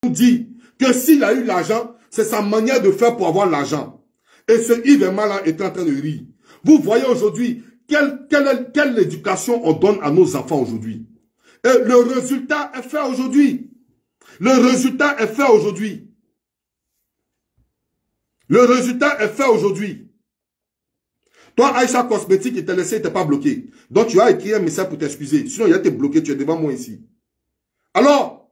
nous dit que s'il a eu l'argent, c'est sa manière de faire pour avoir l'argent. Et ce Yves Emma est en train de rire. Vous voyez aujourd'hui quelle éducation on donne à nos enfants aujourd'hui. Et le résultat est fait aujourd'hui. Le résultat est fait aujourd'hui. Le résultat est fait aujourd'hui. Toi, Aïcha Cosmétique, il t'a laissé, il t'a pas bloqué. Donc, tu as écrit un message pour t'excuser. Sinon, il a été bloqué, tu es devant moi ici. Alors,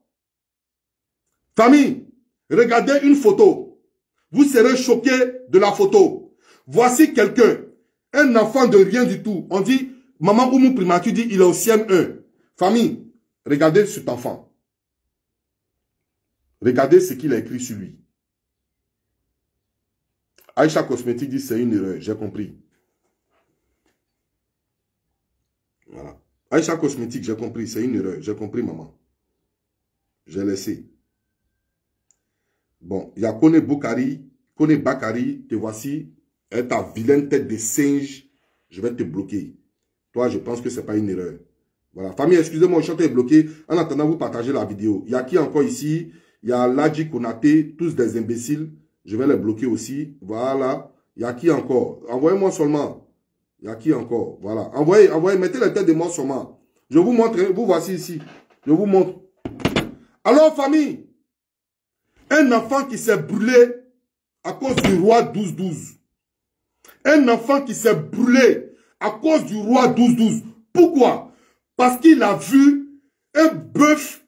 famille, regardez une photo. Vous serez choqués de la photo. Voici quelqu'un, un enfant de rien du tout. On dit, maman Oumou Primature dit, il est au CM1. Famille, regardez cet enfant. Regardez ce qu'il a écrit sur lui. Aïcha Cosmétique dit, c'est une erreur, j'ai compris. Voilà. Aïcha Cosmétique, j'ai compris, c'est une erreur. J'ai compris, maman. J'ai laissé. Bon, il y a Kone Bakari, te voici, avec ta vilaine tête de singe, je vais te bloquer. Toi, je pense que ce n'est pas une erreur. Voilà. Famille, excusez-moi, je suis bloqué. En attendant, vous partagez la vidéo. Il y a qui encore ici? Il y a Ladji Konate, tous des imbéciles. Je vais les bloquer aussi. Voilà. Il y a qui encore? Envoyez-moi seulement. Il y a qui encore? Voilà. Envoyez, mettez les têtes de moi seulement. Je vous montre, vous voici ici. Je vous montre. Alors, famille, un enfant qui s'est brûlé à cause du roi 12-12. Un enfant qui s'est brûlé à cause du roi 12-12. Pourquoi? Parce qu'il a vu un bœuf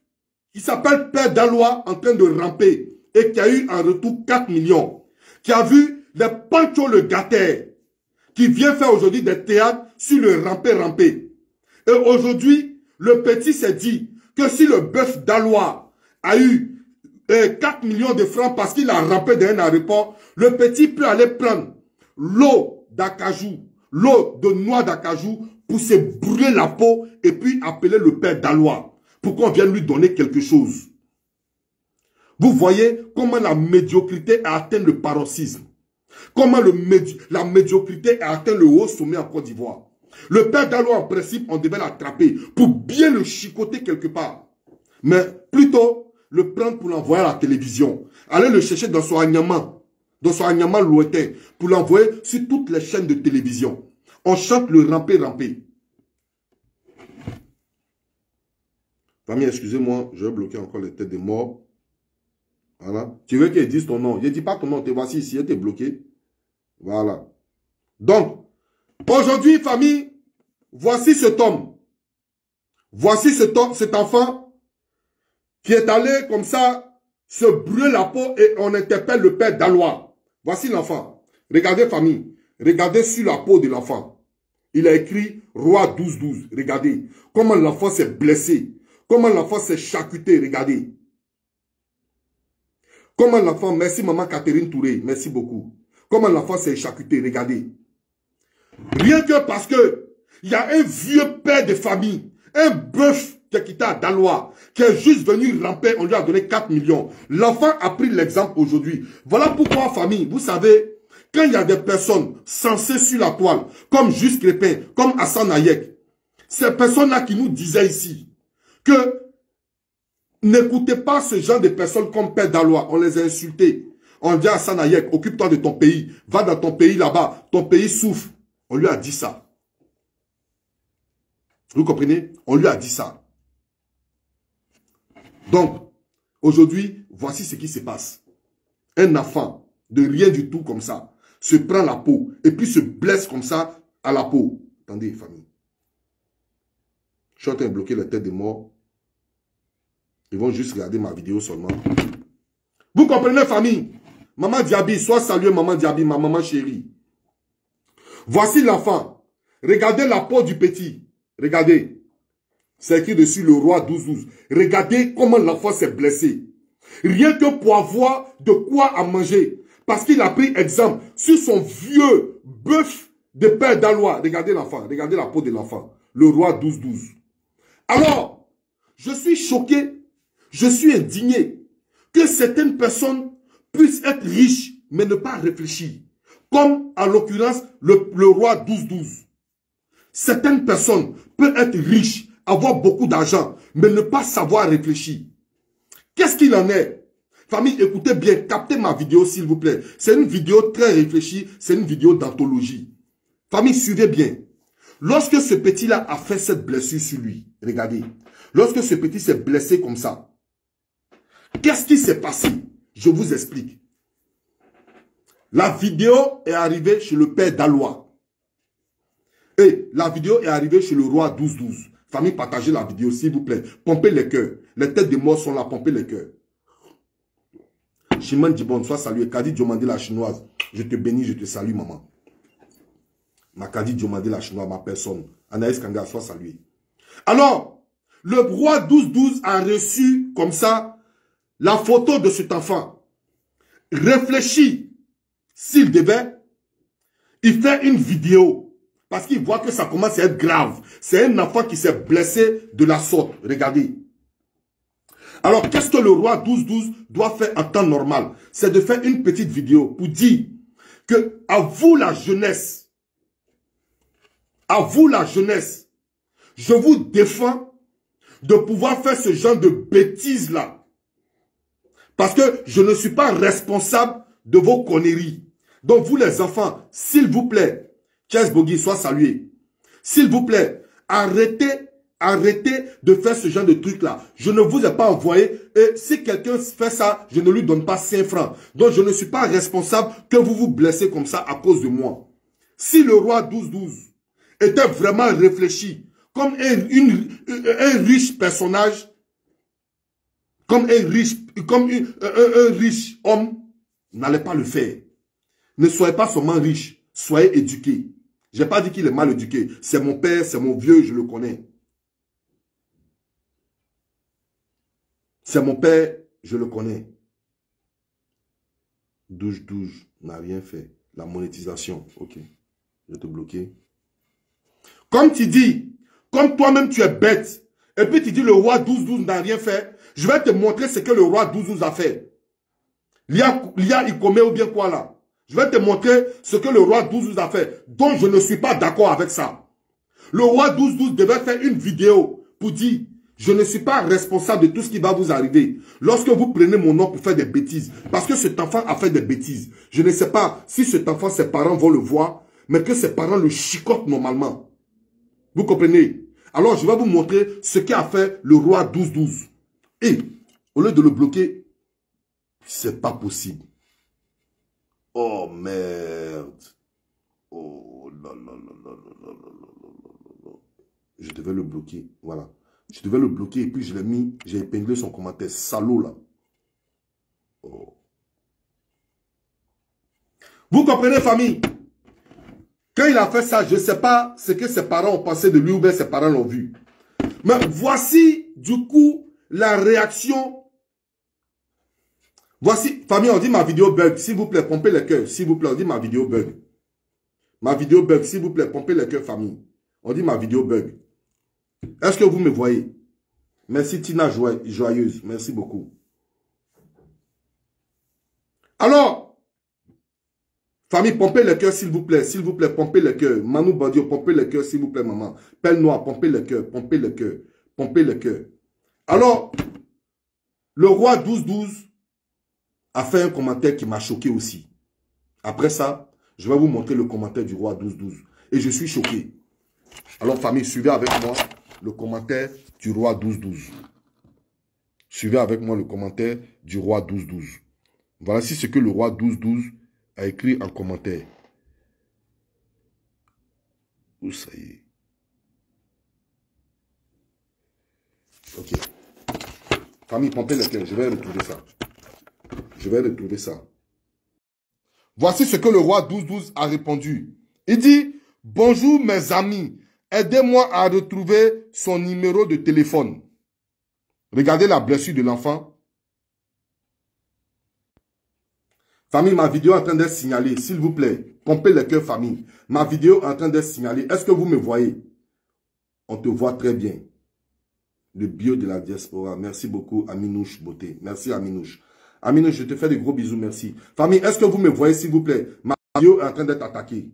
qui s'appelle Père Dalois en train de ramper et qui a eu en retour 4 millions. Qui a vu les Pancho le Gatter qui vient faire aujourd'hui des théâtres sur le ramper. Et aujourd'hui, le petit s'est dit que si le bœuf Dalois a eu 4 millions de francs parce qu'il a rampé dans un aéroport, le petit peut aller prendre l'eau d'acajou, l'eau de noix d'acajou pour se brûler la peau et puis appeler le père Dalois pour qu'on vienne lui donner quelque chose. Vous voyez comment la médiocrité a atteint le paroxysme. Comment la médiocrité a atteint le haut sommet en Côte d'Ivoire. Le père Dalois, en principe, on devait l'attraper pour bien le chicoter quelque part. Mais plutôt le prendre pour l'envoyer à la télévision. Aller le chercher dans son agnement lointain, pour l'envoyer sur toutes les chaînes de télévision. On chante le ramper. Famille, excusez-moi, je vais bloquer encore les têtes des morts. Voilà. Tu veux qu'ils disent ton nom? Je ne dis pas ton nom, te voici ici, tu es bloqué. Voilà. Donc, aujourd'hui, famille, voici cet homme. Voici cet enfant qui est allé comme ça se brûler la peau et on interpelle le père Dalois. Voici l'enfant. Regardez, famille. Regardez sur la peau de l'enfant. Il a écrit Roi 12-12. Regardez comment l'enfant s'est blessé. Comment l'enfant s'est charcuté. Regardez. Comment l'enfant, merci maman Catherine Touré, merci beaucoup. Comment l'enfant s'est charcuté. Regardez. Rien que parce que il y a un vieux père de famille, un bœuf qui a quitté à Dalois, qui est juste venu ramper, on lui a donné 4 millions. L'enfant a pris l'exemple aujourd'hui. Voilà pourquoi, famille, vous savez, quand il y a des personnes censées sur la toile, comme Juste Crépin, comme Hassan Hayek, ces personnes-là qui nous disaient ici que n'écoutez pas ce genre de personnes comme Père Dalois, on les a insultés. On dit à Hassan Hayek, occupe-toi de ton pays, va dans ton pays là-bas, ton pays souffre. On lui a dit ça. Vous comprenez? On lui a dit ça. Donc, aujourd'hui, voici ce qui se passe. Un enfant de rien du tout comme ça se prend la peau et puis se blesse comme ça à la peau. Attendez, famille. Je suis en train de bloquer la tête des morts. Ils vont juste regarder ma vidéo seulement. Vous comprenez, famille? Maman Diaby, sois saluée, maman Diaby, ma maman chérie. Voici l'enfant. Regardez la peau du petit. Regardez. C'est écrit dessus le roi 12-12. Regardez comment l'enfant s'est blessé. Rien que pour avoir de quoi à manger. Parce qu'il a pris exemple sur son vieux bœuf de père Dalois. Regardez l'enfant. Regardez la peau de l'enfant. Le roi 12-12. Alors, je suis choqué. Je suis indigné que certaines personnes puissent être riches, mais ne pas réfléchir. Comme, en l'occurrence, le roi 12-12. Certaines personnes peuvent être riches, avoir beaucoup d'argent, mais ne pas savoir réfléchir. Qu'est-ce qu'il en est? Famille, écoutez bien, captez ma vidéo s'il vous plaît. C'est une vidéo très réfléchie, c'est une vidéo d'anthologie. Famille, suivez bien. Lorsque ce petit-là a fait cette blessure sur lui, regardez. Lorsque ce petit s'est blessé comme ça, qu'est-ce qui s'est passé? Je vous explique. La vidéo est arrivée chez le père d'Alois. Et la vidéo est arrivée chez le roi 12-12. Famille, partagez la vidéo, s'il vous plaît. Pompez les cœurs. Les têtes des morts sont là, pompez les cœurs. Chimane Djibon, sois salué. Kadi Diomandé la chinoise. Je te bénis, je te salue, maman. Ma Kadi Diomandé la chinoise, ma personne. Anaïs Kanga, sois salué. Alors, le roi 12-12 a reçu comme ça la photo de cet enfant. Réfléchit s'il devait. Il fait une vidéo. Parce qu'il voit que ça commence à être grave. C'est un enfant qui s'est blessé de la sorte. Regardez. Alors, qu'est-ce que le roi 12-12 doit faire en temps normal? C'est de faire une petite vidéo pour dire que à vous la jeunesse, je vous défends de pouvoir faire ce genre de bêtises là. Parce que je ne suis pas responsable de vos conneries. Donc vous les enfants, s'il vous plaît, Chess Bogi, sois salué. S'il vous plaît, arrêtez de faire ce genre de truc-là. Je ne vous ai pas envoyé. Et si quelqu'un fait ça, je ne lui donne pas 5 francs. Donc je ne suis pas responsable que vous vous blessez comme ça à cause de moi. Si le roi 12-12 était vraiment réfléchi, comme un riche personnage, comme un riche homme, n'allait pas le faire. Ne soyez pas seulement riche, soyez éduqués. Je n'ai pas dit qu'il est mal éduqué. C'est mon père, c'est mon vieux, je le connais. C'est mon père, je le connais. Douche n'a rien fait. La monétisation, ok. Je vais te bloquer. Comme tu dis, comme toi-même tu es bête, et puis tu dis le roi 12-12 n'a rien fait, je vais te montrer ce que le roi 12-12 a fait. Il commet ou bien quoi là? Je vais te montrer ce que le roi 12-12 a fait, dont je ne suis pas d'accord avec ça. Le roi 12-12 devait faire une vidéo pour dire, je ne suis pas responsable de tout ce qui va vous arriver. Lorsque vous prenez mon nom pour faire des bêtises, parce que cet enfant a fait des bêtises. Je ne sais pas si cet enfant, ses parents vont le voir, mais que ses parents le chicotent normalement. Vous comprenez? Alors je vais vous montrer ce qu'a fait le roi 12-12. Et, au lieu de le bloquer, c'est pas possible. Oh merde. Oh là là là là là là là. Je devais le bloquer. Voilà. Je devais le bloquer et puis je l'ai mis. J'ai épinglé son commentaire. Salaud là. Oh. Vous comprenez, famille? Quand il a fait ça, je ne sais pas ce que ses parents ont pensé de lui ou bien ses parents l'ont vu. Mais voici du coup la réaction. Voici, famille, on dit ma vidéo bug. S'il vous plaît, pompez les cœurs. S'il vous plaît, on dit ma vidéo bug. Ma vidéo bug, s'il vous plaît, pompez les cœurs, famille. On dit ma vidéo bug. Est-ce que vous me voyez? Merci Tina Joyeuse. Merci beaucoup. Alors, famille, pompez les cœurs, s'il vous plaît. S'il vous plaît, pompez les cœurs. Manou Badio, pompez les cœurs, s'il vous plaît, maman. Pelle Noire, pompez les cœurs, pompez les cœurs, pompez les cœurs. Alors, le roi 12-12 a fait un commentaire qui m'a choqué aussi. Après ça, je vais vous montrer le commentaire du roi 12-12. Et je suis choqué. Alors, famille, suivez avec moi le commentaire du roi 12-12. Suivez avec moi le commentaire du roi 12-12. Voici ce que le roi 12-12 a écrit en commentaire. Où ça y est? Ok. Famille, pompez les cœurs. Je vais retrouver ça. Je vais retrouver ça. Voici ce que le roi 12-12 a répondu. Il dit, bonjour mes amis, aidez-moi à retrouver son numéro de téléphone. Regardez la blessure de l'enfant. Famille, ma vidéo est en train d'être signalée, s'il vous plaît. Pompez les cœurs, famille. Ma vidéo est en train d'être signalée. Est-ce que vous me voyez? On te voit très bien. Le bio de la diaspora. Merci beaucoup, Aminouche Beauté. Merci, Aminouche. Aminouche, je te fais des gros bisous, merci. Famille, est-ce que vous me voyez, s'il vous plaît? Ma vidéo est en train d'être attaquée.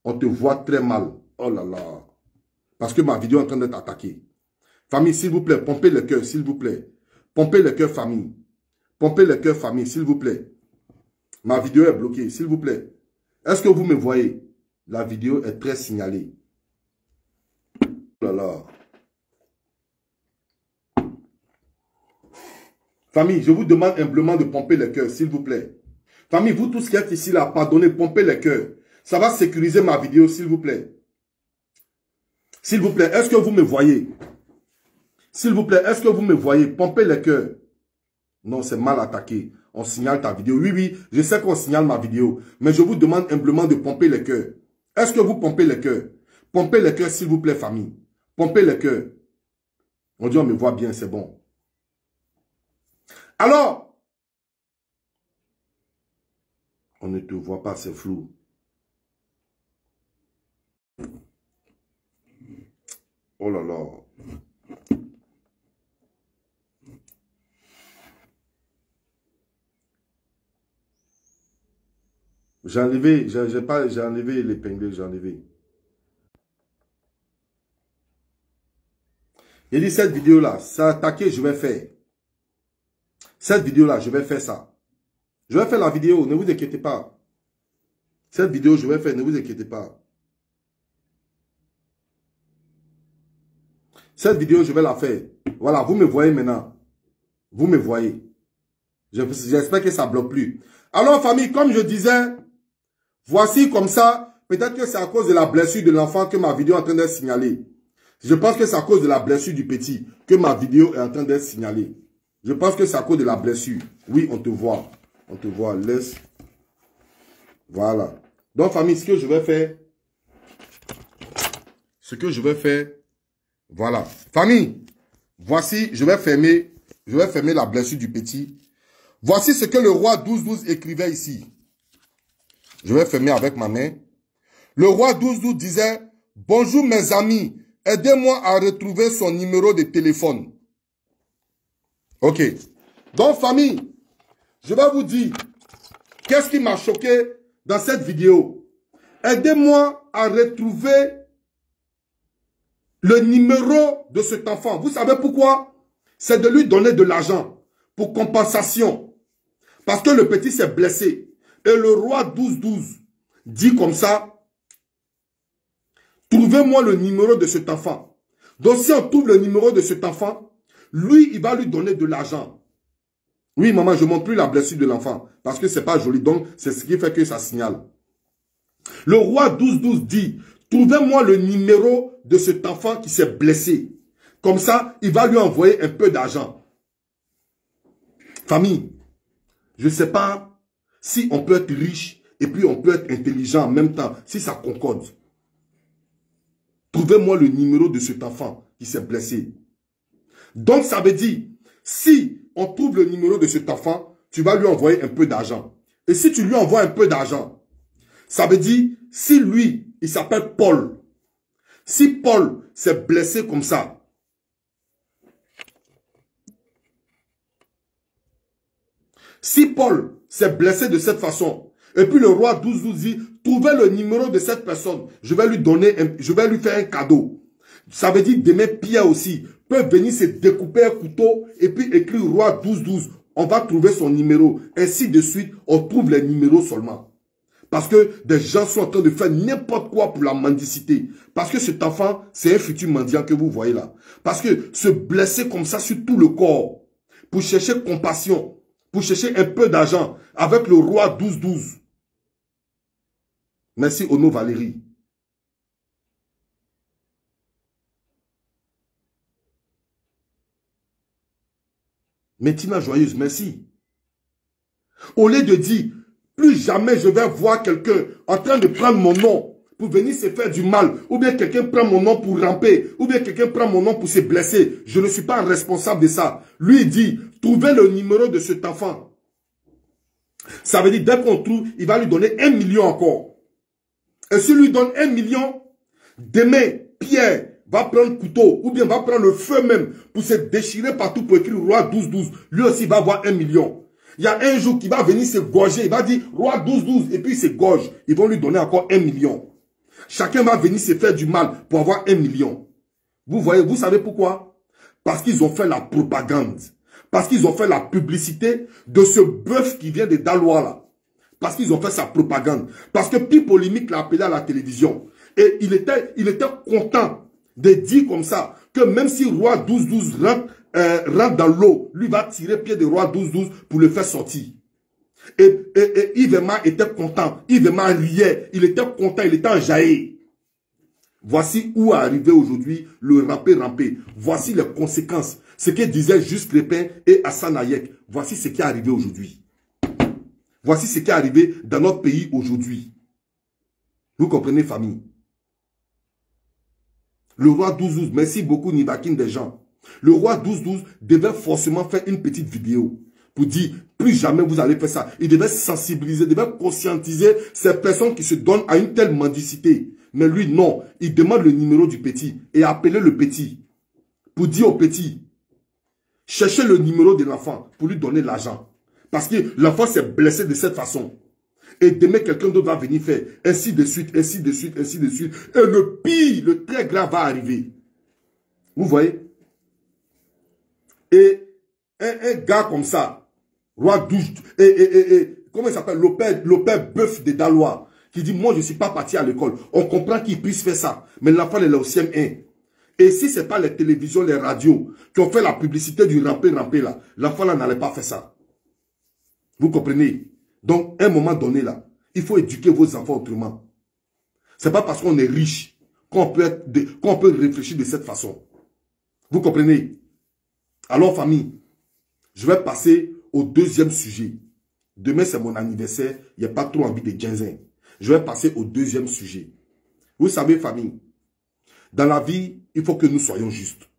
On te voit très mal. Oh là là. Parce que ma vidéo est en train d'être attaquée. Famille, s'il vous plaît, pompez le cœur, s'il vous plaît. Pompez le cœur, famille. Pompez le cœur, famille, s'il vous plaît. Ma vidéo est bloquée, s'il vous plaît. Est-ce que vous me voyez? La vidéo est très signalée. Oh là là. Famille, je vous demande humblement de pomper le cœur, s'il vous plaît. Famille, vous tous qui êtes ici, là, pardonnez, pompez le cœur. Ça va sécuriser ma vidéo, s'il vous plaît. S'il vous plaît, est-ce que vous me voyez? S'il vous plaît, est-ce que vous me voyez? Pompez le cœur. Non, c'est mal attaqué. On signale ta vidéo. Oui, oui, je sais qu'on signale ma vidéo. Mais je vous demande humblement de pomper le cœur. Est-ce que vous pompez le cœur? Pompez le cœur, s'il vous plaît, famille. Pompez le cœur. On dit, on me voit bien, c'est bon. Alors, on ne te voit pas, c'est flou. Oh là là. J'ai enlevé, j'ai enlevé l'épingle, j'ai enlevé. Il dit cette vidéo-là, ça attaqué, je vais faire. Cette vidéo-là, je vais faire ça. Je vais faire la vidéo, ne vous inquiétez pas. Cette vidéo, je vais faire, ne vous inquiétez pas. Cette vidéo, je vais la faire. Voilà, vous me voyez maintenant. Vous me voyez. J'espère que ça ne bloque plus. Alors, famille, comme je disais, voici comme ça. Peut-être que c'est à cause de la blessure de l'enfant que ma vidéo est en train d'être signalée. Je pense que c'est à cause de la blessure du petit que ma vidéo est en train d'être signalée. Je pense que c'est à cause de la blessure. Oui, on te voit. On te voit. Laisse. Voilà. Donc, famille, ce que je vais faire. Voilà. Famille, voici, je vais fermer la blessure du petit. Voici ce que le roi 12-12 écrivait ici. Je vais fermer avec ma main. Le roi 12-12 disait, « Bonjour mes amis, aidez-moi à retrouver son numéro de téléphone. » Ok. Donc, famille, je vais vous dire, qu'est-ce qui m'a choqué dans cette vidéo? Aidez-moi à retrouver le numéro de cet enfant. Vous savez pourquoi? C'est de lui donner de l'argent pour compensation. Parce que le petit s'est blessé. Et le roi 12-12 dit comme ça, trouvez-moi le numéro de cet enfant. Donc si on trouve le numéro de cet enfant, lui, il va lui donner de l'argent. Oui, maman, je ne montre plus la blessure de l'enfant. Parce que ce n'est pas joli. Donc, c'est ce qui fait que ça signale. Le roi 12-12 dit, trouvez-moi le numéro de cet enfant qui s'est blessé. Comme ça, il va lui envoyer un peu d'argent. Famille, je ne sais pas si on peut être riche et puis on peut être intelligent en même temps, si ça concorde. Trouvez-moi le numéro de cet enfant qui s'est blessé. Donc, ça veut dire, si on trouve le numéro de cet enfant, tu vas lui envoyer un peu d'argent. Et si tu lui envoies un peu d'argent, ça veut dire, si lui, il s'appelle Paul. Si Paul s'est blessé comme ça, si Paul s'est blessé de cette façon, et puis le roi 12-12 dit, trouvez le numéro de cette personne, je vais lui faire un cadeau. Ça veut dire, demain, Pierre aussi peut venir se découper un couteau et puis écrire roi 12-12. On va trouver son numéro. Ainsi de suite, on trouve les numéros seulement. Parce que des gens sont en train de faire n'importe quoi pour la mendicité. Parce que cet enfant, c'est un futur mendiant que vous voyez là. Parce que se blesser comme ça sur tout le corps, pour chercher compassion, pour chercher un peu d'argent, avec le roi 12-12. Merci Ono Valérie. Métina Joyeuse, merci. Au lieu de dire, plus jamais je vais voir quelqu'un en train de prendre mon nom pour venir se faire du mal, ou bien quelqu'un prend mon nom pour ramper, ou bien quelqu'un prend mon nom pour se blesser. Je ne suis pas responsable de ça. Lui il dit, trouvez le numéro de cet enfant. Ça veut dire, dès qu'on trouve, il va lui donner 1 million encore. Et s'il lui donne 1 million, demain, Pierre va prendre le couteau, ou bien va prendre le feu même, pour se déchirer partout pour écrire roi 12-12. Lui aussi va avoir 1 million. Il y a un jour qui va venir se gorger, il va dire roi 12-12, et puis il se gorge. Ils vont lui donner encore 1 million. Chacun va venir se faire du mal pour avoir 1 million. Vous voyez, vous savez pourquoi? Parce qu'ils ont fait la propagande. Parce qu'ils ont fait la publicité de ce bœuf qui vient de Daloa là. Parce qu'ils ont fait sa propagande. Parce que Pipo Limite l'a appelé à la télévision. Et il était content de dire comme ça que même si Roi 12-12 rentre dans l'eau, lui va tirer pied de Roi 12-12 pour le faire sortir. Et Yves était content. Yves riait. Il était content. Il était enjaillé. Voici où est arrivé aujourd'hui le rampé. Voici les conséquences. Ce que disaient Juste Crépin et Hassan Hayek. Voici ce qui est arrivé aujourd'hui. Voici ce qui est arrivé dans notre pays aujourd'hui. Vous comprenez, famille? Le roi 12-12, merci beaucoup Nivakin des gens. Le roi 12-12 devait forcément faire une petite vidéo pour dire, plus jamais vous allez faire ça. Il devait sensibiliser, il devait conscientiser ces personnes qui se donnent à une telle mendicité. Mais lui, non. Il demande le numéro du petit et appeler le petit pour dire au petit, cherchez le numéro de l'enfant pour lui donner l'argent. Parce que l'enfant s'est blessé de cette façon. Et demain, quelqu'un d'autre va venir faire ainsi de suite, ainsi de suite, ainsi de suite. Et le pire, le très grave va arriver. Vous voyez? Et un gars comme ça, Roi 12, comment il s'appelle? Le père bœuf de Daloa, qui dit, moi, je ne suis pas parti à l'école. On comprend qu'il puisse faire ça. Mais l'enfant est là au CM1. Et si ce n'est pas les télévisions, les radios, qui ont fait la publicité du rampé là, l'enfant là n'allait pas faire ça. Vous comprenez? Donc, à un moment donné là, il faut éduquer vos enfants autrement. Ce n'est pas parce qu'on est riche qu'on peut réfléchir de cette façon. Vous comprenez? Alors, famille, je vais passer au deuxième sujet. Demain, c'est mon anniversaire. Il n'y a pas trop envie de ginzin. Je vais passer au deuxième sujet. Vous savez, famille, dans la vie, il faut que nous soyons justes.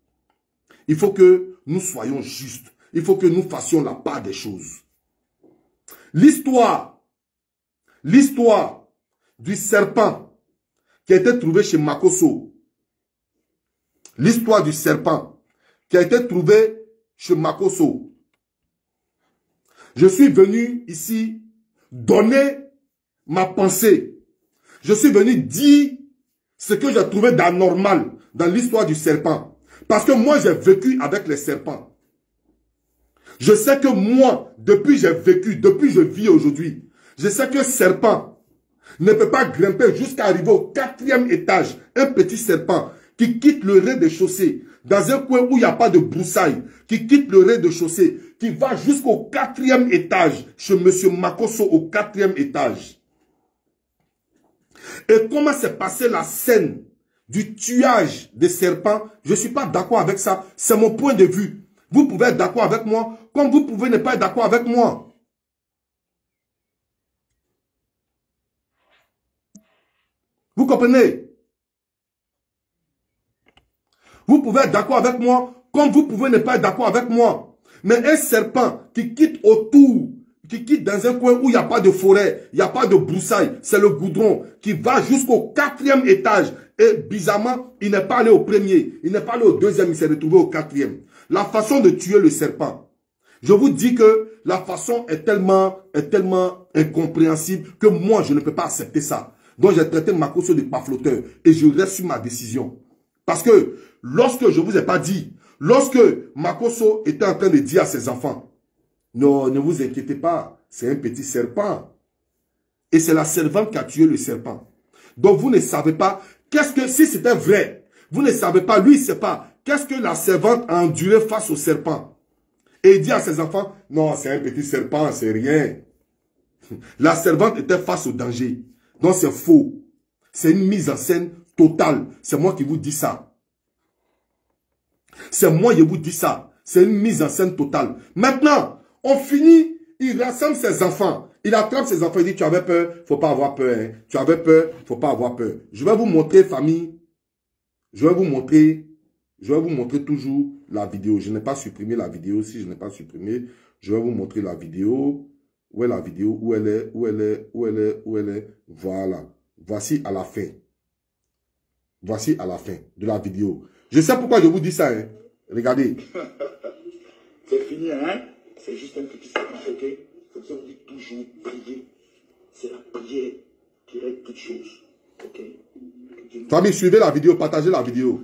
Il faut que nous soyons justes. Il faut que nous fassions la part des choses. L'histoire du serpent qui a été trouvé chez Makosso. L'histoire du serpent qui a été trouvé chez Makosso. Je suis venu ici donner ma pensée. Je suis venu dire ce que j'ai trouvé d'anormal dans l'histoire du serpent. Parce que moi, j'ai vécu avec les serpents. Je sais que moi, depuis j'ai vécu, depuis je vis aujourd'hui, je sais que serpent ne peut pas grimper jusqu'à arriver au 4e étage. Un petit serpent qui quitte le rez-de-chaussée, dans un coin où il n'y a pas de broussailles, qui quitte le rez-de-chaussée, qui va jusqu'au 4e étage, chez M. Makosso au 4e étage. Et comment s'est passée la scène du tuage des serpents? Je ne suis pas d'accord avec ça. C'est mon point de vue. Vous pouvez être d'accord avec moi, comme vous pouvez ne pas être d'accord avec moi. Vous comprenez? Vous pouvez être d'accord avec moi, comme vous pouvez ne pas être d'accord avec moi. Mais un serpent qui quitte autour, qui quitte dans un coin où il n'y a pas de forêt, il n'y a pas de broussailles, c'est le goudron, qui va jusqu'au 4e étage. Et bizarrement, il n'est pas allé au 1er, il n'est pas allé au 2e, il s'est retrouvé au 4e. La façon de tuer le serpent, je vous dis que la façon est tellement incompréhensible que moi, je ne peux pas accepter ça. Donc, j'ai traité Makosso de pafloteur et je reste sur ma décision. Parce que, lorsque je ne vous ai pas dit, lorsque Makosso était en train de dire à ses enfants, non, ne vous inquiétez pas, c'est un petit serpent. Et c'est la servante qui a tué le serpent. Donc, vous ne savez pas, qu'est-ce que, si c'était vrai, vous ne savez pas, lui, il ne sait pas, qu'est-ce que la servante a enduré face au serpent. Et il dit à ses enfants, non, c'est un petit serpent, c'est rien. La servante était face au danger. Donc, c'est faux. C'est une mise en scène totale. C'est moi qui vous dis ça. C'est moi qui vous dis ça. C'est une mise en scène totale. Maintenant, on finit, il rassemble ses enfants. Il attrape ses enfants, il dit, tu avais peur, faut pas avoir peur. Hein. Tu avais peur, faut pas avoir peur. Je vais vous montrer, famille. Je vais vous montrer toujours la vidéo. Je n'ai pas supprimé la vidéo. Si je n'ai pas supprimé, je vais vous montrer la vidéo. Où est la vidéo? Où elle est? Où elle est? Où elle est? Où elle est? Voilà. Voici à la fin. Voici à la fin de la vidéo. Je sais pourquoi je vous dis ça. Hein. Regardez. C'est fini, hein? C'est juste un petit serpent, ok? Comme ça, on dit toujours prier. C'est la prière qui règle toutes choses, ok? Famille, suivez la vidéo, partagez la vidéo.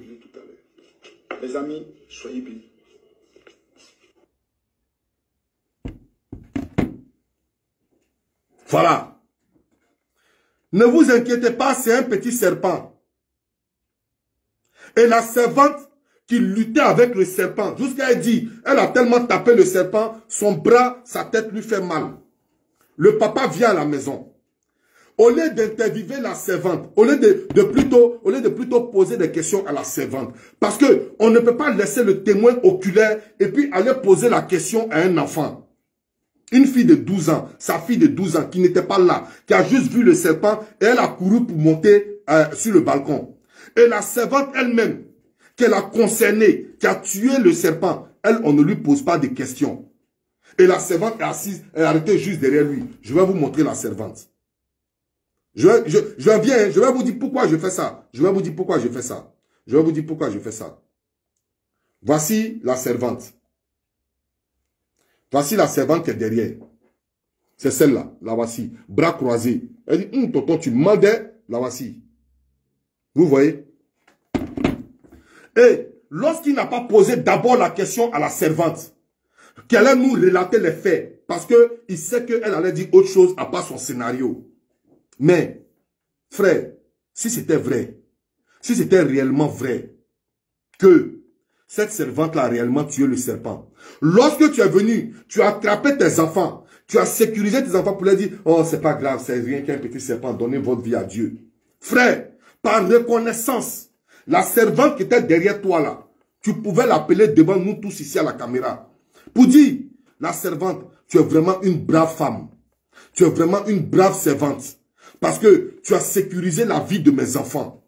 Les amis, soyez bénis. Voilà. Ne vous inquiétez pas, c'est un petit serpent. Et la servante qui luttait avec le serpent, jusqu'à elle dit, elle a tellement tapé le serpent, son bras, sa tête lui fait mal. Le papa vient à la maison. Au lieu d'interviewer la servante, au lieu de plutôt poser des questions à la servante, parce que on ne peut pas laisser le témoin oculaire et puis aller poser la question à un enfant. Une fille de 12 ans, sa fille de 12 ans qui n'était pas là, qui a juste vu le serpent et elle a couru pour monter sur le balcon. Et la servante elle-même, qu'elle a concernée, qui a tué le serpent, elle, on ne lui pose pas de questions. Et la servante est assise, elle est arrêtée juste derrière lui. Je vais vous montrer la servante. Je vais vous dire pourquoi je fais ça. Je vais vous dire pourquoi je fais ça. Je vais vous dire pourquoi je fais ça. Voici la servante. Voici la servante qui est derrière. C'est celle-là. La voici. Bras croisés. Elle dit, tonton, tu m'aides. La voici. Vous voyez? Et lorsqu'il n'a pas posé d'abord la question à la servante, qu'elle allait nous relater les faits, parce qu'il sait qu'elle allait dire autre chose à part son scénario. Mais, frère, si c'était vrai, si c'était réellement vrai, que cette servante-là a réellement tué le serpent, lorsque tu es venu, tu as attrapé tes enfants, tu as sécurisé tes enfants pour leur dire, oh, c'est pas grave, c'est rien qu'un petit serpent, donnez votre vie à Dieu. Frère, par reconnaissance, la servante qui était derrière toi là, tu pouvais l'appeler devant nous tous ici à la caméra, pour dire, la servante, tu es vraiment une brave femme, tu es vraiment une brave servante. Parce que tu as sécurisé la vie de mes enfants.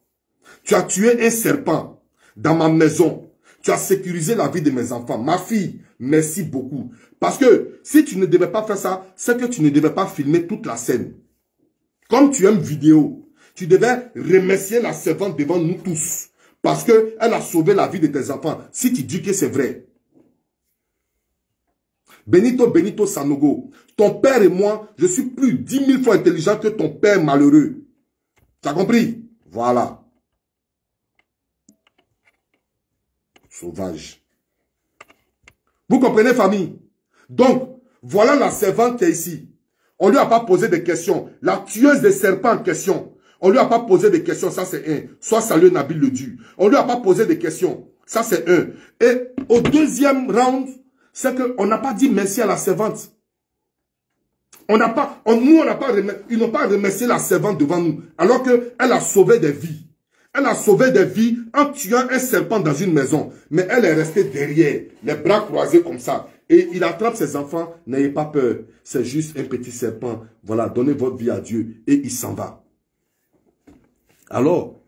Tu as tué un serpent dans ma maison. Tu as sécurisé la vie de mes enfants. Ma fille, merci beaucoup. Parce que si tu ne devais pas faire ça, c'est que tu ne devais pas filmer toute la scène. Comme tu aimes vidéo, tu devais remercier la servante devant nous tous. Parce qu'elle a sauvé la vie de tes enfants. Si tu dis que c'est vrai. Benito Sanogo, ton père et moi, je suis plus 10 000 fois intelligent que ton père malheureux. Tu as compris? Voilà. Sauvage. Vous comprenez, famille? Donc, voilà la servante qui est ici. On ne lui a pas posé de questions. La tueuse des serpents en question. On ne lui a pas posé de questions. Ça, c'est un. Soit salut Nabil le Dieu. On ne lui a pas posé de questions. Ça, c'est un. Et au deuxième round, c'est qu'on n'a pas dit merci à la servante. Ils n'ont pas remercié la servante devant nous. Alors qu'elle a sauvé des vies. Elle a sauvé des vies en tuant un serpent dans une maison. Mais elle est restée derrière, les bras croisés comme ça. Et il attrape ses enfants. N'ayez pas peur. C'est juste un petit serpent. Voilà, donnez votre vie à Dieu. Et il s'en va. Alors,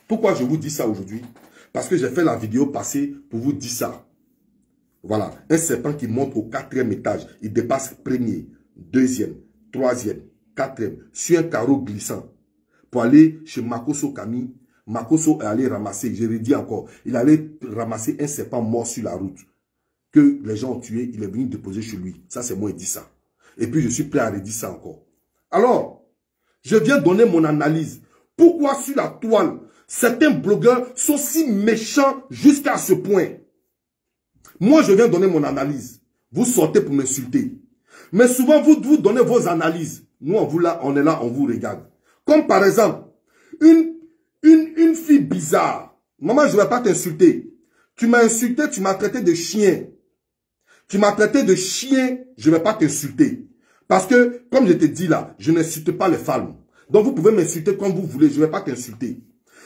pourquoi je vous dis ça aujourd'hui? Parce que j'ai fait la vidéo passée pour vous dire ça. Voilà, un serpent qui monte au 4e étage. Il dépasse premier, 2e, 3e, 4e, sur un carreau glissant. Pour aller chez Makoso Kami. Makoso est allé ramasser, je le dis encore, il allait ramasser un serpent mort sur la route. Que les gens ont tué, il est venu déposer chez lui. Ça, c'est moi qui dis ça. Et puis, je suis prêt à redire ça encore. Alors, je viens donner mon analyse. Pourquoi sur la toile, certains blogueurs sont si méchants jusqu'à ce point? Moi, je viens donner mon analyse. Vous sortez pour m'insulter. Mais souvent, vous donnez vos analyses. Nous, on est là, on vous regarde. Comme par exemple, une fille bizarre. Maman, je ne vais pas t'insulter. Tu m'as insulté, tu m'as traité de chien. Tu m'as traité de chien, je ne vais pas t'insulter. Parce que, comme je te dis là, je n'insulte pas les femmes. Donc, vous pouvez m'insulter comme vous voulez, je ne vais pas t'insulter.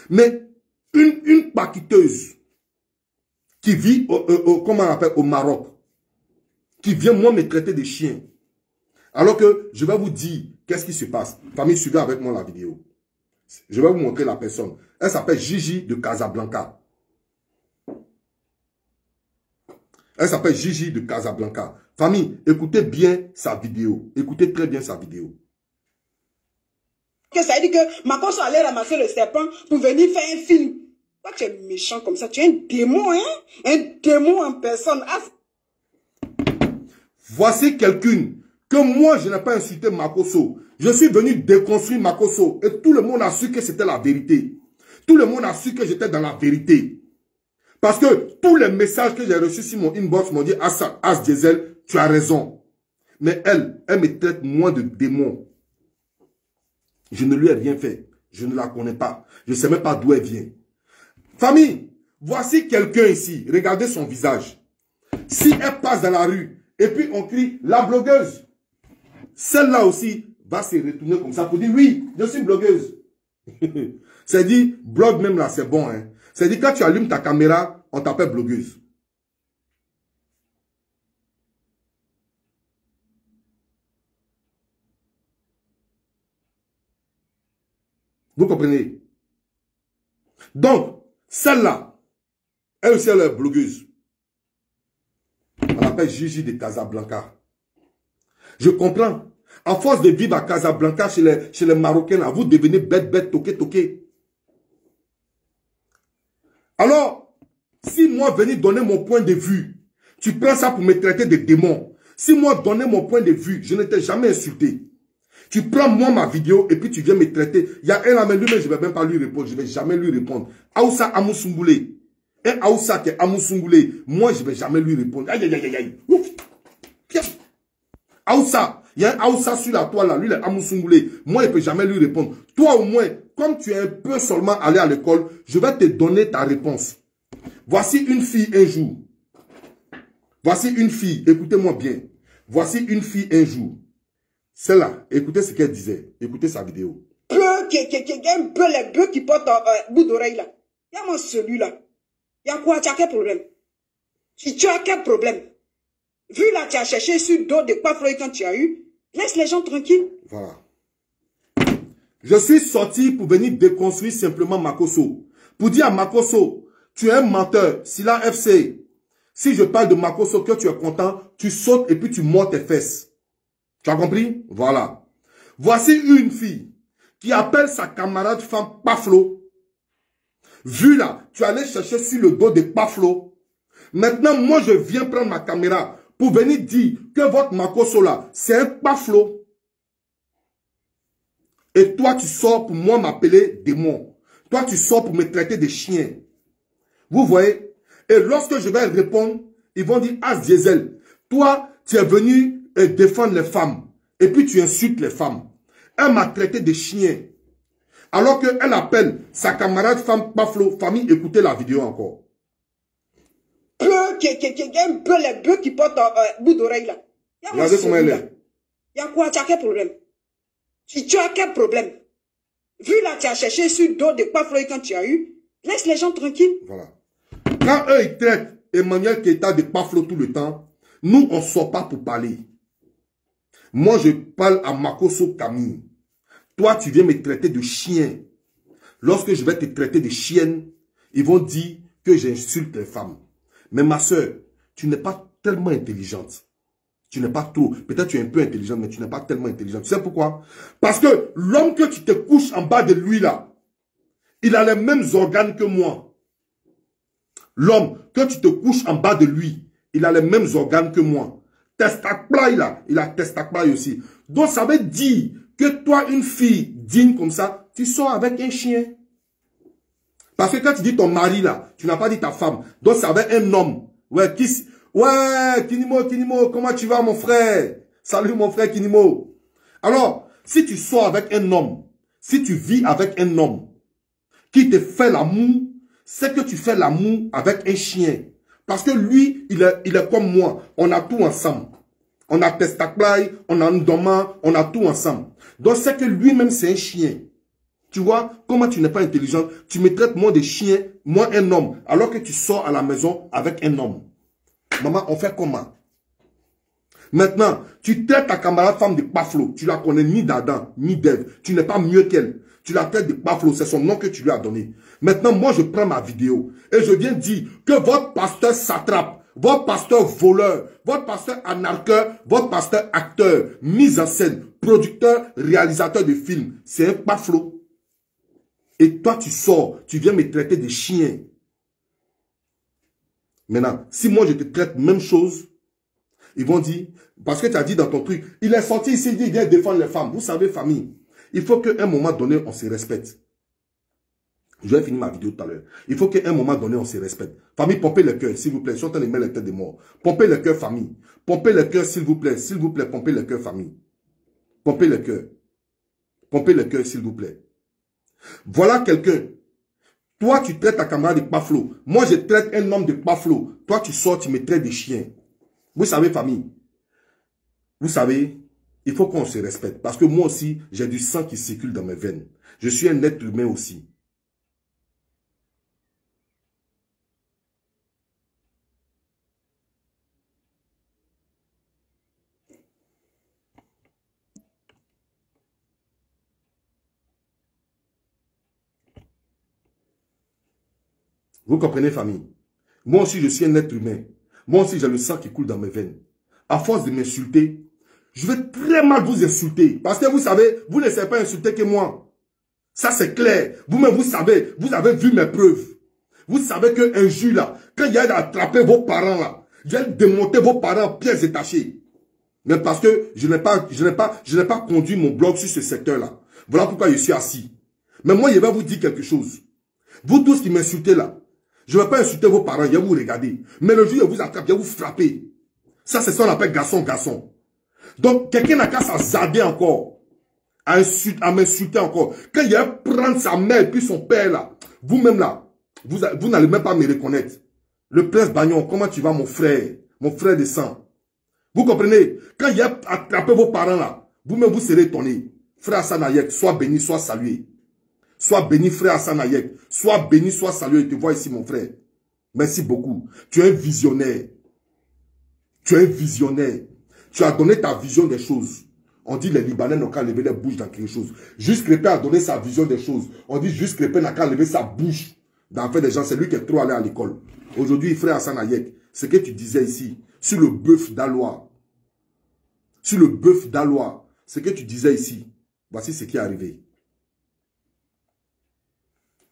Mais, une paqueteuse qui vit comment on appelle, au Maroc, qui vient moi me traiter de chien. Alors que je vais vous dire qu'est-ce qui se passe. Famille, suivez avec moi la vidéo. Je vais vous montrer la personne. Elle s'appelle Gigi de Casablanca. Elle s'appelle Gigi de Casablanca. Famille, écoutez bien sa vidéo. Écoutez très bien sa vidéo. Ça veut dire que Makoso allait ramasser le serpent pour venir faire un film. Toi, tu es méchant comme ça. Tu es un démon, hein? Un démon en personne. Ah. Voici quelqu'un que moi, je n'ai pas insulté Makoso. Je suis venu déconstruire Makoso. Et tout le monde a su que c'était la vérité. Tout le monde a su que j'étais dans la vérité. Parce que tous les messages que j'ai reçus sur mon inbox m'ont dit, As Diesel, tu as raison. Mais elle me traite moins de démon. Je ne lui ai rien fait. Je ne la connais pas. Je ne sais même pas d'où elle vient. Famille, voici quelqu'un ici. Regardez son visage. Si elle passe dans la rue et puis on crie la blogueuse, celle-là aussi va se retourner comme ça pour dire oui, je suis blogueuse. C'est dit, blog même là, c'est bon. Hein? C'est dit, quand tu allumes ta caméra, on t'appelle blogueuse. Vous comprenez? Donc, celle-là, elle aussi, elle est blogueuse. On l'appelle Gigi de Casablanca. Je comprends. À force de vivre à Casablanca chez les Marocains, là, vous devenez bête, toqué. Alors, si moi venir donner mon point de vue, tu prends ça pour me traiter de démon. Si moi donner mon point de vue, je ne t'ai jamais insulté. Tu prends moi ma vidéo et puis tu viens me traiter. Il y a un là, mais lui-même, je ne vais même pas lui répondre. Je ne vais jamais lui répondre. Aoussa Amoussoumboulé. Un Aoussa qui est Amoussoumboulé. Moi, je ne vais jamais lui répondre. Aïe, aïe, aïe, aïe. Ouf. Aoussa. Il y a un Aoussa sur la toile là. Lui, il est Amoussoumboulé. Moi, je ne peux jamais lui répondre. Toi, au moins, comme tu es un peu seulement allé à l'école, je vais te donner ta réponse. Voici une fille un jour. Voici une fille. Écoutez-moi bien. Voici une fille un jour. Celle-là, écoutez ce qu'elle disait. Écoutez sa vidéo. Les bœufs qui portent un bout d'oreille là. Il y a moi celui-là. Il y a quoi? Tu as quel problème? Tu as quel problème? Vu là, tu as cherché sur d'autres de quoi Floyd quand tu as eu. Laisse les gens tranquilles. Voilà. Je suis sorti pour venir déconstruire simplement Makosso. Pour dire à Makosso, tu es un menteur. Si la FC, si je parle de Makosso, que tu es content, tu sautes et puis tu mords tes fesses. Tu as compris? Voilà. Voici une fille qui appelle sa camarade femme Paflo. Vu là, tu allais chercher sur le dos de Paflo. Maintenant, moi, je viens prendre ma caméra pour venir dire que votre Makosso là, c'est un Paflo. Et toi, tu sors pour moi m'appeler démon. Toi, tu sors pour me traiter de chien. Vous voyez? Et lorsque je vais répondre, ils vont dire, ah, Diesel, toi, tu es venu défendre les femmes. Et puis tu insultes les femmes. Elle m'a traité de chien. Alors qu'elle appelle sa camarade femme Paflo. Famille, écoutez la vidéo encore. Les bœufs qui portent un bout d'oreille là. Regardez comment elle est. Il y a quoi? Tu as quel problème? Tu as quel problème? Vu là, tu as cherché sur d'autres de quoi Floyd quand tu as eu. Laisse les gens tranquilles. Voilà. Quand eux, ils traitent Emmanuel Keita de Paflo tout le temps, nous, on ne sort pas pour parler. Moi, je parle à Makosso Camille. Toi, tu viens me traiter de chien. Lorsque je vais te traiter de chienne, ils vont dire que j'insulte les femmes. Mais ma soeur, tu n'es pas tellement intelligente. Tu n'es pas trop. Peut-être tu es un peu intelligente, mais tu n'es pas tellement intelligente. Tu sais pourquoi? Parce que l'homme que tu te couches en bas de lui là, il a les mêmes organes que moi. L'homme que tu te couches en bas de lui, il a les mêmes organes que moi. Testakplay là, il a testakplay aussi. Donc ça veut dire que toi, une fille digne comme ça, tu sors avec un chien. Parce que quand tu dis ton mari là, tu n'as pas dit ta femme. Donc ça va un homme. Ouais, Kinimo, comment tu vas mon frère? Salut mon frère Kinimo. Alors, si tu sors avec un homme, si tu vis avec un homme qui te fait l'amour, c'est que tu fais l'amour avec un chien. Parce que lui, il est comme moi. On a tout ensemble. On a Testaklay, on a Ndoma, on a tout ensemble. Donc c'est que lui-même, c'est un chien. Tu vois, comment tu n'es pas intelligente, tu me traites moi de chien, moi un homme, alors que tu sors à la maison avec un homme. Maman, on fait comment? Maintenant, tu traites ta camarade femme de Paflo. Tu la connais ni d'Adam, ni d'Ève. Tu n'es pas mieux qu'elle. Tu la traites de Paflo, c'est son nom que tu lui as donné. Maintenant, moi, je prends ma vidéo et je viens dire que votre pasteur s'attrape, votre pasteur voleur, votre pasteur anarcheur, votre pasteur acteur, mise en scène, producteur, réalisateur de films, c'est un Paflo. Et toi, tu sors, tu viens me traiter de chien. Maintenant, si moi, je te traite même chose, ils vont dire, parce que tu as dit dans ton truc, il est sorti ici, il dit, il vient défendre les femmes. Vous savez, famille, il faut qu'à un moment donné, on se respecte. Je vais finir ma vidéo tout à l'heure. Il faut qu'à un moment donné, on se respecte. Famille, pompez le cœur, s'il vous plaît. Je suis en train de mettre les têtes des morts. Pompez le cœur, famille. Pompez le cœur, s'il vous plaît. S'il vous plaît, pompez le cœur, famille. Pompez le cœur. Pompez le cœur, s'il vous plaît. Voilà quelqu'un. Toi, tu traites ta camarade de paflo. Moi, je traite un homme de paflo. Toi, tu sors, tu me traites des chiens. Vous savez, famille. Vous savez, il faut qu'on se respecte. Parce que moi aussi, j'ai du sang qui circule dans mes veines. Je suis un être humain aussi. Vous comprenez, famille? Moi aussi, je suis un être humain. Moi aussi, j'ai le sang qui coule dans mes veines. À force de m'insulter, je vais très mal vous insulter. Parce que vous savez, vous ne savez pas insulter que moi. Ça, c'est clair. Vous-même, vous savez, vous avez vu mes preuves. Vous savez qu'un juge, là, quand il y a d'attraper vos parents, là, il y a de démonter vos parents en pièces détachées. Mais parce que je n'ai pas conduit mon blog sur ce secteur-là. Voilà pourquoi je suis assis. Mais moi, je vais vous dire quelque chose. Vous tous qui m'insultez là, je ne vais pas insulter vos parents, je vais vous regarder. Mais le jour où je vous attrape, je vais vous frapper. Ça, c'est ce qu'on appelle garçon. Donc, quelqu'un n'a qu'à s'azarder encore, à m'insulter encore. Quand il va prendre sa mère et puis son père là, vous-même là, vous n'allez même pas me reconnaître. Le prince Bagnon, comment tu vas mon frère de sang? Vous comprenez? Quand il a attrapé vos parents là, vous-même vous serez étonné. Frère Hassan Hayek, sois béni, sois salué. Sois béni, frère Hassan Hayek. Sois béni, sois salué. Je te vois ici, mon frère. Merci beaucoup. Tu es un visionnaire. Tu es un visionnaire. Tu as donné ta vision des choses. On dit les Libanais n'ont qu'à lever les bouches dans quelque chose. Juste Crépin a donné sa vision des choses. On dit juste Crépin n'a qu'à lever sa bouche dans l'affaire des gens. C'est lui qui est trop allé à l'école. Aujourd'hui, frère Hassan Hayek, ce que tu disais ici, sur le bœuf d'Alois, ce que tu disais ici, voici ce qui est arrivé.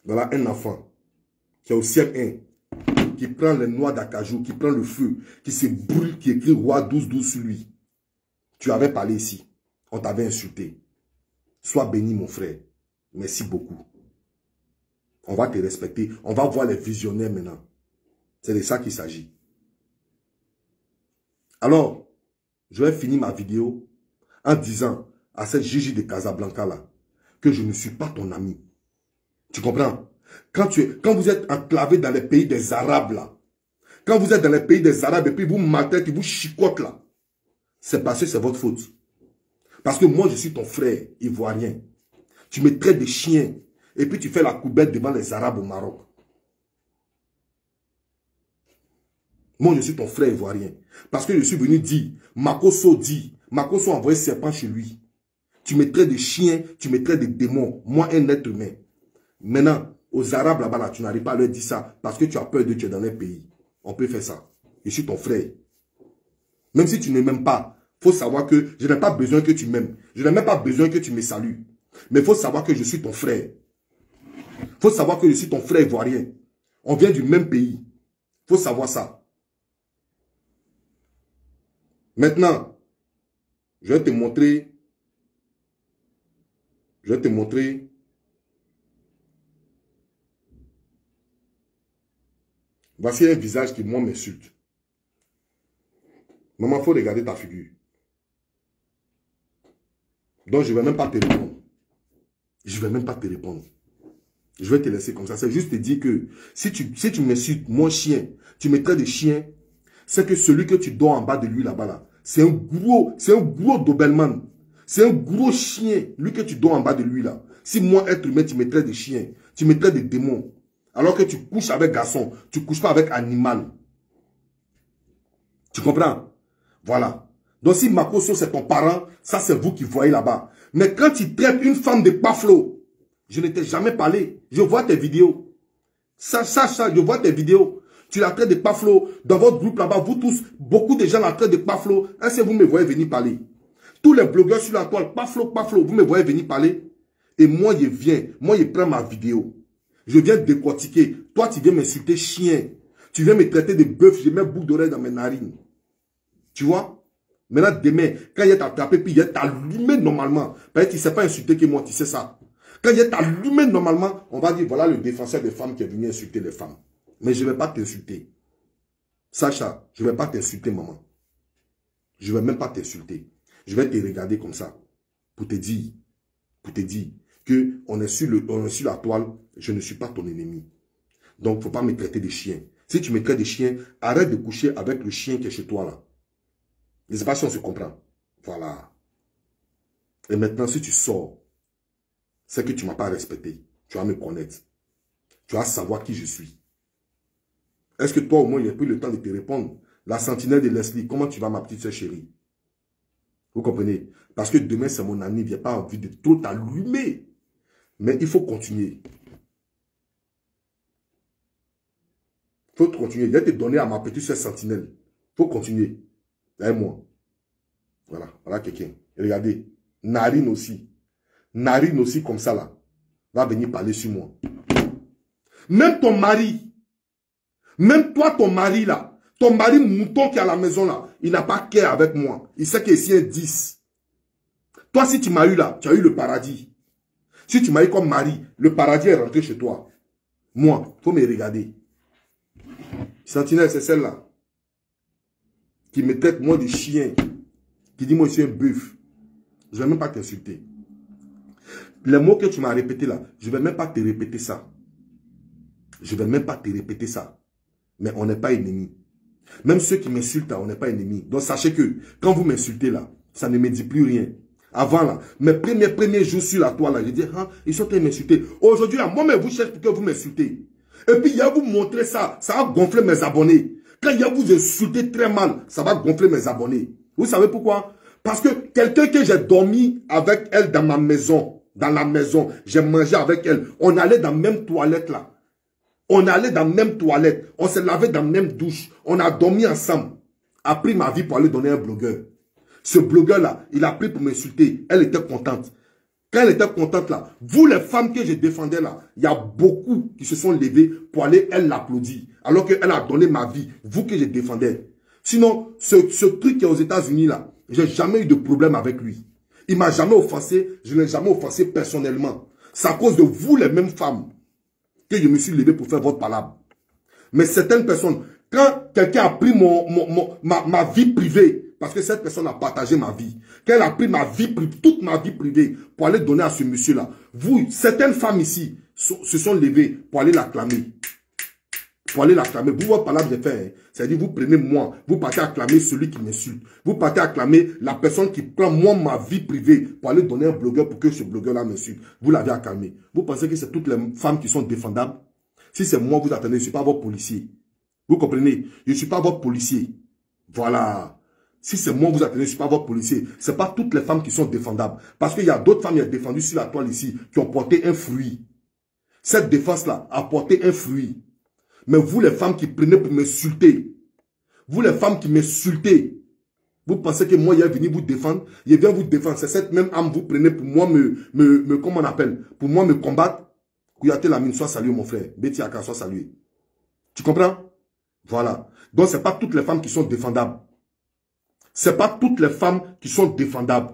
Voilà un enfant qui est au ciel 1, qui prend les noix d'acajou, qui prend le feu, qui se brûle, qui écrit roi 12-12 sur lui. Tu avais parlé ici. On t'avait insulté. Sois béni, mon frère. Merci beaucoup. On va te respecter. On va voir les visionnaires maintenant. C'est de ça qu'il s'agit. Alors, je vais finir ma vidéo en disant à cette Gigi de Casablanca là que je ne suis pas ton ami. Tu comprends? Quand vous êtes enclavé dans les pays des Arabes là, quand vous êtes dans les pays des Arabes et puis vous maltraitez, vous chicotent là, c'est parce que c'est votre faute. Parce que moi je suis ton frère ivoirien. Tu me traites de chien et puis tu fais la coubette devant les Arabes au Maroc. Moi je suis ton frère ivoirien. Parce que je suis venu dire, Makosso a envoyé serpent chez lui. Tu me traites de chien, tu me traites de démon. Moi un être humain. Maintenant, aux Arabes là-bas, là, tu n'arrives pas à leur dire ça parce que tu as peur de tuer dans les pays. On peut faire ça. Je suis ton frère. Même si tu ne m'aimes pas, il faut savoir que je n'ai pas besoin que tu m'aimes. Je n'ai même pas besoin que tu me salues. Mais il faut savoir que je suis ton frère. Il faut savoir que je suis ton frère ivoirien. On vient du même pays. Il faut savoir ça. Maintenant, je vais te montrer. Voici un visage qui, moi, m'insulte. Maman, il faut regarder ta figure. Donc, je ne vais même pas te répondre. Je ne vais même pas te répondre. Je vais te laisser comme ça. C'est juste te dire que si tu m'insultes, mon chien, tu me traites de chien, c'est que celui que tu dors en bas de lui là-bas, là, c'est un gros Doberman. C'est un gros chien, lui que tu dors en bas de lui là. Si moi, être humain, tu me traites de chien, tu me traites de démon. Alors que tu couches avec garçon, tu ne couches pas avec animal. Tu comprends? Voilà. Donc si Makosso c'est ton parent, ça c'est vous qui voyez là-bas. Mais quand tu traites une femme de paflo, je ne t'ai jamais parlé. Je vois tes vidéos. Ça, je vois tes vidéos. Tu la traites de paflo. Dans votre groupe là-bas, vous tous, beaucoup de gens la traitent de paflo. Est-ce que vous me voyez venir parler? Tous les blogueurs sur la toile, paflo, vous me voyez venir parler? Et moi, je viens. Moi, je prends ma vidéo. Je viens décortiquer. Toi, tu viens m'insulter chien. Tu viens me traiter de bœuf. Je mets boucle d'oreille dans mes narines. Tu vois? Maintenant, demain, quand il est attrapé, puis il est allumé normalement. Parce que tu ne sais pas insulter que moi, tu sais ça. Quand il est allumé, normalement, on va dire, voilà le défenseur des femmes qui est venu insulter les femmes. Mais je ne vais pas t'insulter. Sacha, je ne vais pas t'insulter, maman. Je ne vais même pas t'insulter. Je vais te regarder comme ça. Pour te dire que on est sur la toile, je ne suis pas ton ennemi. Donc, il ne faut pas me traiter de chien. Si tu me traites de chien, arrête de coucher avec le chien qui est chez toi là. Je ne sais pas si on se comprend. Voilà. Et maintenant, si tu sors, c'est que tu ne m'as pas respecté. Tu vas me connaître. Tu vas savoir qui je suis. Est-ce que toi, au moins, il n'y a plus le temps de te répondre? La sentinelle de Leslie, comment tu vas, ma petite soeur chérie? Vous comprenez? Parce que demain, c'est mon ami. Il n'y a pas envie de tout allumer. Mais il faut continuer. Il faut continuer. Je vais te donner à ma petite soeur sentinelle. Il faut continuer. Et moi. Voilà. Voilà quelqu'un. Regardez. Narine aussi. Narine aussi comme ça là. Va venir parler sur moi. Même ton mari. Même toi, ton mari là. Ton mari mouton qui est à la maison là. Il n'a pas cœur avec moi. Il sait qu'ici il y a 10. Toi, si tu m'as eu là, tu as eu le paradis. Si tu m'as eu comme mari, le paradis est rentré chez toi. Moi, il faut me regarder. Sentinelle, c'est celle-là. Qui me traite moi de chien. Qui dit moi je suis un bœuf. Je ne vais même pas t'insulter. Les mots que tu m'as répétés là, je ne vais même pas te répéter ça. Je ne vais même pas te répéter ça. Mais on n'est pas ennemis. Même ceux qui m'insultent là, on n'est pas ennemis. Donc sachez que quand vous m'insultez là, ça ne me dit plus rien. Avant là, mes premiers jours sur la toile là, je dis, ah, ils sont en train de m'insulter. Aujourd'hui là, moi-même vous cherche pour que vous m'insultez. Et puis il y a vous montrer ça, ça va gonfler mes abonnés. Quand il y a vous insulter très mal, ça va gonfler mes abonnés. Vous savez pourquoi? Parce que quelqu'un que j'ai dormi avec elle dans ma maison, dans la maison, j'ai mangé avec elle, on allait dans la même toilette là. On allait dans la même toilette, on se lavait dans la même douche, on a dormi ensemble. A pris ma vie pour aller donner un blogueur. Ce blogueur là, il a pris pour m'insulter, elle était contente. Quand elle était contente là, vous les femmes que je défendais là, il y a beaucoup qui se sont levées pour aller, elle l'applaudir. Alors qu'elle a donné ma vie, vous que je défendais. Sinon, ce truc qui est aux États-Unis là, j'ai jamais eu de problème avec lui. Il m'a jamais offensé, je ne l'ai jamais offensé personnellement. C'est à cause de vous les mêmes femmes que je me suis levé pour faire votre palabre. Mais certaines personnes, quand quelqu'un a pris ma vie privée, parce que cette personne a partagé ma vie, qu'elle a pris ma vie privée, toute ma vie privée, pour aller donner à ce monsieur-là, vous, certaines femmes ici, se sont levées pour aller l'acclamer. Pour aller l'acclamer. Vous, votre palabre, j'ai fait, hein. C'est-à-dire, vous prenez moi, vous partez acclamer celui qui m'insulte. Vous partez acclamer la personne qui prend moi ma vie privée pour aller donner un blogueur pour que ce blogueur-là m'insulte. Vous l'avez acclamé. Vous pensez que c'est toutes les femmes qui sont défendables? Si c'est moi, vous attendez, je ne suis pas votre policier. Vous comprenez? Je ne suis pas votre policier. Voilà. Si c'est moi, vous attendez, je ne suis pas votre policier. Ce n'est pas toutes les femmes qui sont défendables. Parce qu'il y a d'autres femmes qui ont défendu sur la toile ici, qui ont porté un fruit. Cette défense-là a porté un fruit. Mais vous, les femmes qui prenez pour m'insulter, vous, les femmes qui m'insultez, vous pensez que moi, il est venu vous défendre, il vient vous défendre. C'est cette même âme que vous prenez pour moi comment on appelle, pour moi me combattre. Kouyaté Lamine, sois salué, mon frère. Betty Aka, sois salué. Tu comprends? Voilà. Donc, ce n'est pas toutes les femmes qui sont défendables. Ce n'est pas toutes les femmes qui sont défendables.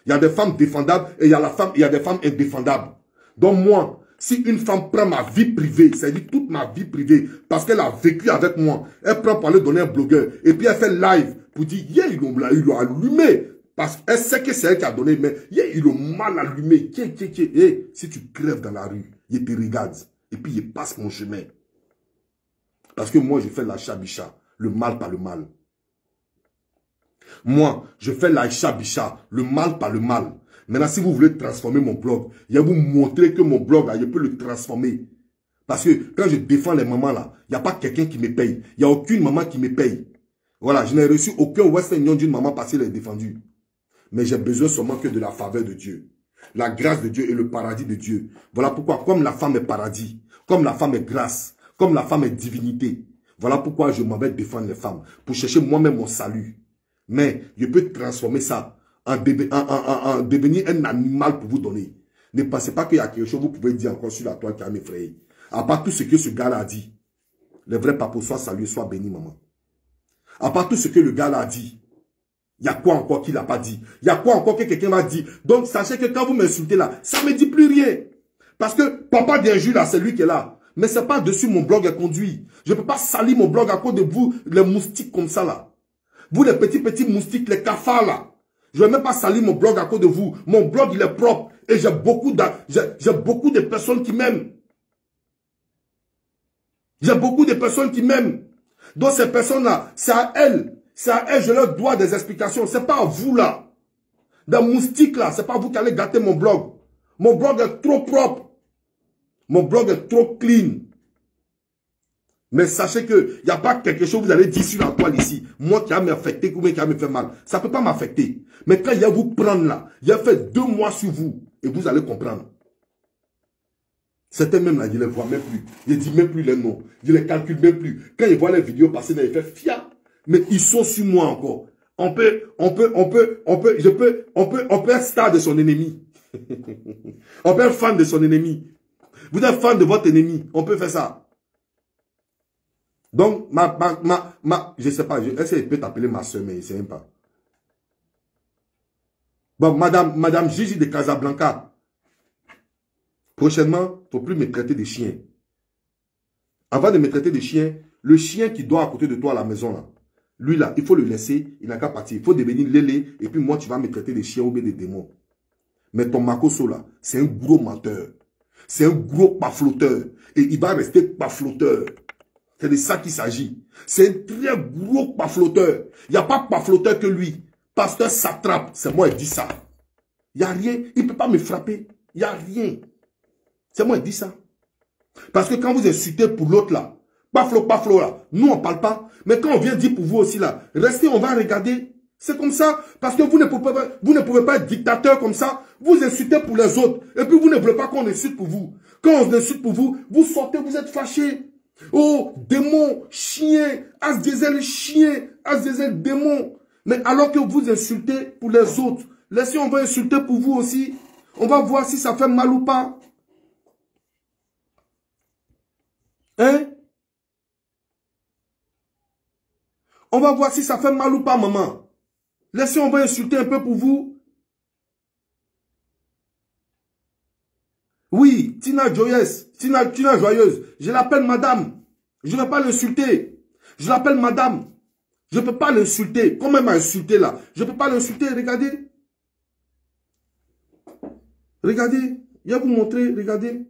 Il y a des femmes défendables et il y a des femmes indéfendables. Donc, moi, si une femme prend ma vie privée, c'est-à-dire toute ma vie privée, parce qu'elle a vécu avec moi, elle prend pour aller donner un blogueur, et puis elle fait live pour dire, yeah, ils l'ont allumé, parce qu'elle sait que c'est elle qui a donné, mais yeah, ils l'ont mal allumé. Hey, si tu crèves dans la rue, il te regarde, et puis il passe mon chemin. Parce que moi, je fais la chabicha, le mal par le mal. Moi, je fais la chabicha, le mal par le mal. Maintenant, si vous voulez transformer mon blog, je vais vous montrer que mon blog, là, je peux le transformer. Parce que quand je défends les mamans, là, il n'y a pas quelqu'un qui me paye. Il n'y a aucune maman qui me paye. Voilà, je n'ai reçu aucun Western Union d'une maman parce qu'elle est défendue. Mais j'ai besoin seulement que de la faveur de Dieu. La grâce de Dieu et le paradis de Dieu. Voilà pourquoi, comme la femme est paradis, comme la femme est grâce, comme la femme est divinité, voilà pourquoi je m'en vais défendre les femmes. Pour chercher moi-même mon salut. Mais je peux transformer ça en devenir un animal pour vous donner. Ne pensez pas qu'il y a quelque chose que vous pouvez dire encore sur la toile qui a m'effrayé. À part tout ce que ce gars-là a dit. Le vrai papa soit salué, soit béni, maman. À part tout ce que le gars-là a dit. Il y a quoi encore qu'il n'a pas dit? Il y a quoi encore que quelqu'un m'a dit? Donc, sachez que quand vous m'insultez là, ça ne me dit plus rien. Parce que papa d'injure là, c'est lui qui est là. Mais c'est pas dessus mon blog est conduit. Je ne peux pas salir mon blog à cause de vous, les moustiques comme ça là. Vous les petits moustiques, les cafards là. Je ne vais même pas salir mon blog à cause de vous. Mon blog il est propre. Et j'ai beaucoup de personnes qui m'aiment. J'ai beaucoup de personnes qui m'aiment. Donc ces personnes-là, c'est à elles. C'est à elles, je leur dois des explications. Ce n'est pas à vous là. Des moustiques là, ce n'est pas vous qui allez gâter mon blog. Mon blog est trop propre. Mon blog est trop clean. Mais sachez qu'il n'y a pas quelque chose que vous allez dire sur la toile ici. Moi qui a m'affecté ou qui a me fait mal. Ça ne peut pas m'affecter. Mais quand il y a vous prendre là, il a fait 2 mois sur vous. Et vous allez comprendre. Certains même là, je ne les vois même plus. Je ne dis même plus les noms. Je ne les calcule même plus. Quand ils voient les vidéos passer, ils font fier. Mais ils sont sur moi encore. On peut être star de son ennemi. On peut être fan de son ennemi. Vous êtes fan de votre ennemi. On peut faire ça. Donc, je ne sais pas, est-ce qu'elle peut t'appeler ma soeur, mais je ne sais même pas. Bon, Madame Gigi de Casablanca, prochainement, il ne faut plus me traiter de chien. Avant de me traiter de chien, le chien qui dort à côté de toi à la maison, là, lui là, il faut le laisser, il n'a qu'à partir. Il faut devenir lélé, et puis moi, tu vas me traiter de chien ou bien de démon. Mais ton Makoso là, c'est un gros menteur. C'est un gros pafloteur. Et il va rester pafloteur. C'est de ça qu'il s'agit. C'est un très gros pafloteur. Il n'y a pas pafloteur que lui. Pasteur s'attrape. C'est moi qui dis ça. Il n'y a rien. Il ne peut pas me frapper. Il n'y a rien. C'est moi qui dis ça. Parce que quand vous insultez pour l'autre là, paflo là, nous on ne parle pas. Mais quand on vient dire pour vous aussi là, restez, on va regarder. C'est comme ça. Parce que vous ne pouvez pas être dictateur comme ça. Vous insultez pour les autres. Et puis vous ne voulez pas qu'on insulte pour vous. Quand on insulte pour vous, vous sortez, vous êtes fâchés. Oh, démon, chien, as diesel, chien, as diesel, démon. Mais alors que vous insultez pour les autres, laissez, on va insulter pour vous aussi. On va voir si ça fait mal ou pas. Hein? On va voir si ça fait mal ou pas, maman. Laissez, on va insulter un peu pour vous. Oui, Tina Joyeuse, Tina Joyeuse, je l'appelle madame. Je ne vais pas l'insulter. Je l'appelle madame. Je ne peux pas l'insulter. Comment elle m'a insulté là? Je ne peux pas l'insulter, regardez. Regardez, je vais vous montrer, regardez.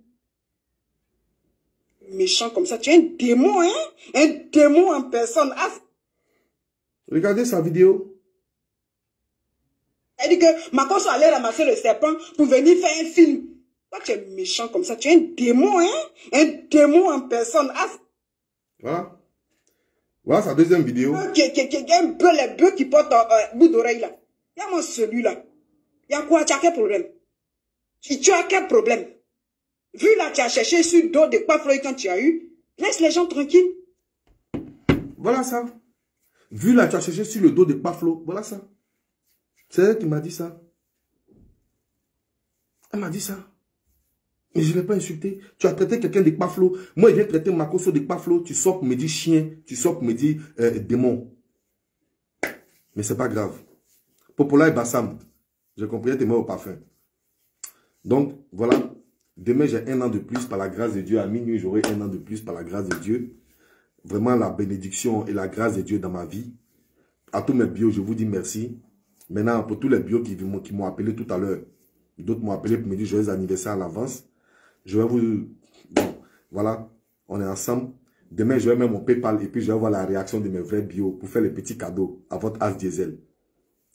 Méchant comme ça, tu es un démon, hein? Un démon en personne. Ah. Regardez sa vidéo. Elle dit que Makoso allait ramasser le serpent pour venir faire un film. Toi, tu es méchant comme ça. Tu es un démon, hein? Un démon en personne. Ah. Voilà. Voilà sa deuxième vidéo. Qui est un peu les bœufs qui portent un bout d'oreille là. Il y a mon celui-là. Il y a quoi? Tu as quel problème? Tu as quel problème? Vu là, tu as cherché sur le dos de quoi Floyd quand tu as eu. Laisse les gens tranquilles. Voilà ça. Vu là, tu as cherché sur le dos de Paflo. Voilà ça. C'est elle qui m'a dit ça. Elle m'a dit ça. Mais je ne l'ai pas insulté. Tu as traité quelqu'un de Paflo. Moi, je viens traiter Makoso de Paflo. Tu sors pour me dire chien. Tu sors pour me dire démon. Mais c'est pas grave. Popola et Bassam. J'ai compris, t'es mort au parfum. Donc, voilà. Demain, j'ai 1 an de plus par la grâce de Dieu. À minuit, j'aurai 1 an de plus par la grâce de Dieu. Vraiment, la bénédiction et la grâce de Dieu dans ma vie. À tous mes bios, je vous dis merci. Maintenant, pour tous les bios qui m'ont appelé tout à l'heure, d'autres m'ont appelé pour me dire joyeux anniversaire à l'avance. Je vais vous... Bon, voilà, on est ensemble. Demain, je vais mettre mon PayPal et puis je vais voir la réaction de mes vrais bios pour faire les petits cadeaux à votre As Diesel.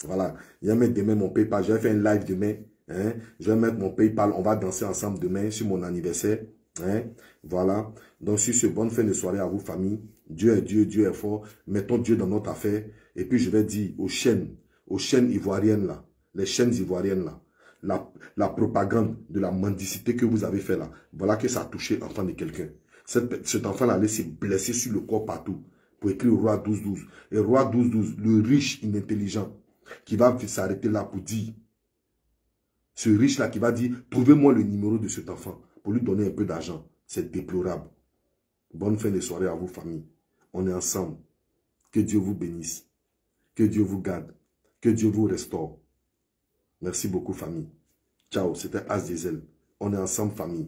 Voilà, je vais mettre demain mon PayPal. Je vais faire un live demain. Hein? Je vais mettre mon PayPal. On va danser ensemble demain sur mon anniversaire. Hein? Voilà. Donc, sur ce, bonne fin de soirée à vous, famille. Dieu est Dieu, Dieu est fort. Mettons Dieu dans notre affaire. Et puis, je vais dire aux chaînes ivoiriennes là, les chaînes ivoiriennes là, la propagande de la mendicité que vous avez fait là, voilà que ça a touché l'enfant de quelqu'un. Cet enfant là allait se blesser sur le corps partout pour écrire Roi 12-12. Et Roi 12-12, le riche inintelligent, qui va s'arrêter là pour dire, ce riche là qui va dire, trouvez-moi le numéro de cet enfant pour lui donner un peu d'argent. C'est déplorable. Bonne fin de soirée à vous, famille. On est ensemble. Que Dieu vous bénisse. Que Dieu vous garde. Que Dieu vous restaure. Merci beaucoup, famille. Ciao, c'était As Diesel. on est ensemble, famille.